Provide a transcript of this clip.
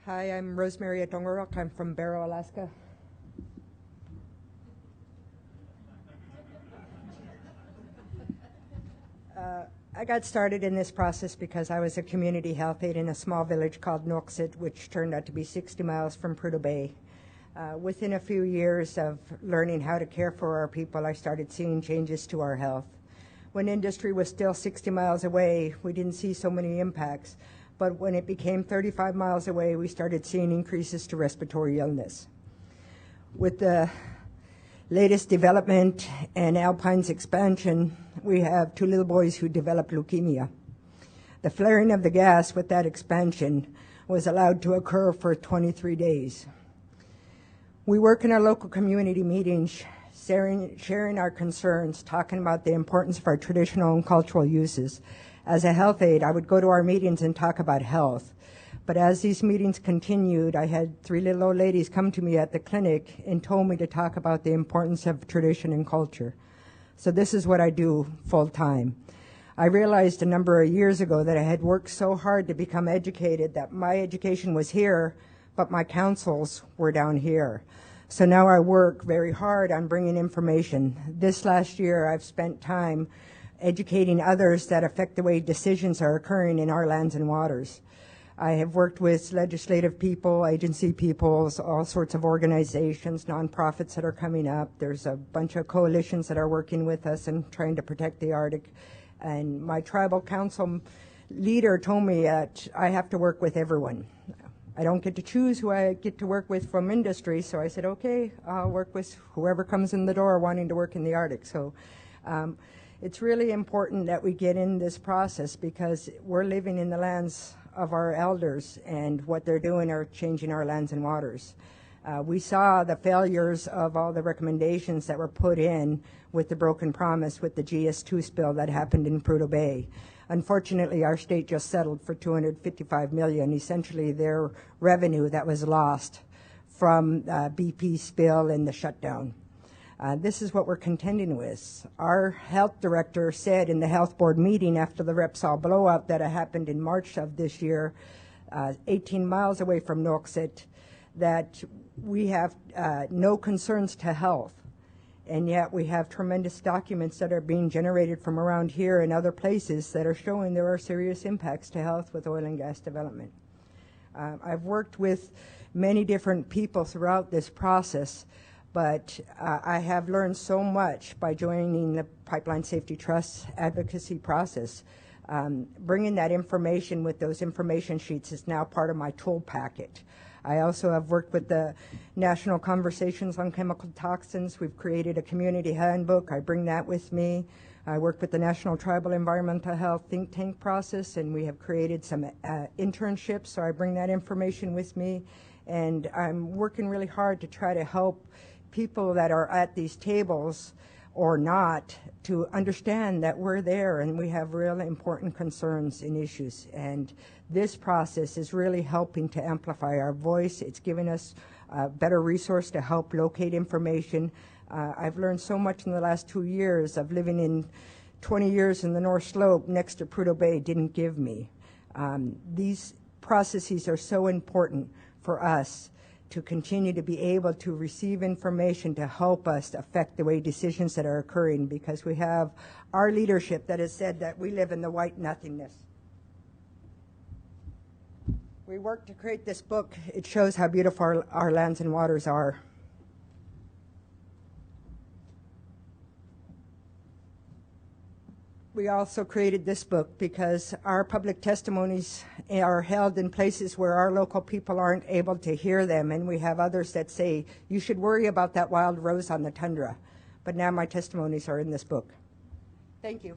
Hi, I'm Rosemary Ahtuangaruak. I'm from Barrow, Alaska. I got started in this process because I was a community health aide in a small village called Nuoxit, which turned out to be 60 miles from Prudhoe Bay. Within a few years of learning how to care for our people, I started seeing changes to our health. When industry was still 60 miles away, we didn't see so many impacts. But when it became 35 miles away, we started seeing increases to respiratory illness. With the latest development and Alpine's expansion, we have 2 little boys who developed leukemia. The flaring of the gas with that expansion was allowed to occur for 23 days. We work in our local community meetings, sharing our concerns, talking about the importance of our traditional and cultural uses. As a health aide, I would go to our meetings and talk about health. But as these meetings continued, I had 3 little old ladies come to me at the clinic and told me to talk about the importance of tradition and culture. So this is what I do full time. I realized a number of years ago that I had worked so hard to become educated that my education was here, but my counsels were down here. So now I work very hard on bringing information. This last year, I've spent time educating others that affect the way decisions are occurring in our lands and waters. I have worked with legislative people, agency people, all sorts of organizations, nonprofits that are coming up. There's a bunch of coalitions that are working with us and trying to protect the Arctic. And my tribal council leader told me that I have to work with everyone. I don't get to choose who I get to work with from industry, so I said, okay, I'll work with whoever comes in the door wanting to work in the Arctic. So it's really important that we get in this process because we're living in the lands of our elders, and what they're doing are changing our lands and waters. We saw the failures of all the recommendations that were put in with the broken promise with the GS2 spill that happened in Prudhoe Bay. Unfortunately, our state just settled for $255 million, essentially their revenue that was lost from BP spill and the shutdown. This is what we're contending with. Our health director said in the health board meeting after the Repsol blowout that happened in March of this year, 18 miles away from Nuoxit, that we have no concerns to health. And yet we have tremendous documents that are being generated from around here and other places that are showing there are serious impacts to health with oil and gas development. I've worked with many different people throughout this process, but I have learned so much by joining the Pipeline Safety Trust advocacy process. Bringing that information with those information sheets is now part of my tool packet. I also have worked with the National Conversations on Chemical Toxins. We've created a community handbook. I bring that with me. I work with the National Tribal Environmental Health think tank process, and we have created some internships, so I bring that information with me. And I'm working really hard to try to help people that are at these tables or not to understand that we're there and we have real important concerns and issues. And this process is really helping to amplify our voice. It's given us a better resource to help locate information. I've learned so much in the last 2 years of living in 20 years in the North Slope next to Prudhoe Bay didn't give me. These processes are so important for us to continue to be able to receive information to help us affect the way decisions that are occurring, because we have our leadership that has said that we live in the white nothingness. We worked to create this book. It shows how beautiful our lands and waters are. We also created this book because our public testimonies are held in places where our local people aren't able to hear them, and we have others that say, you should worry about that wild rose on the tundra. But now my testimonies are in this book. Thank you.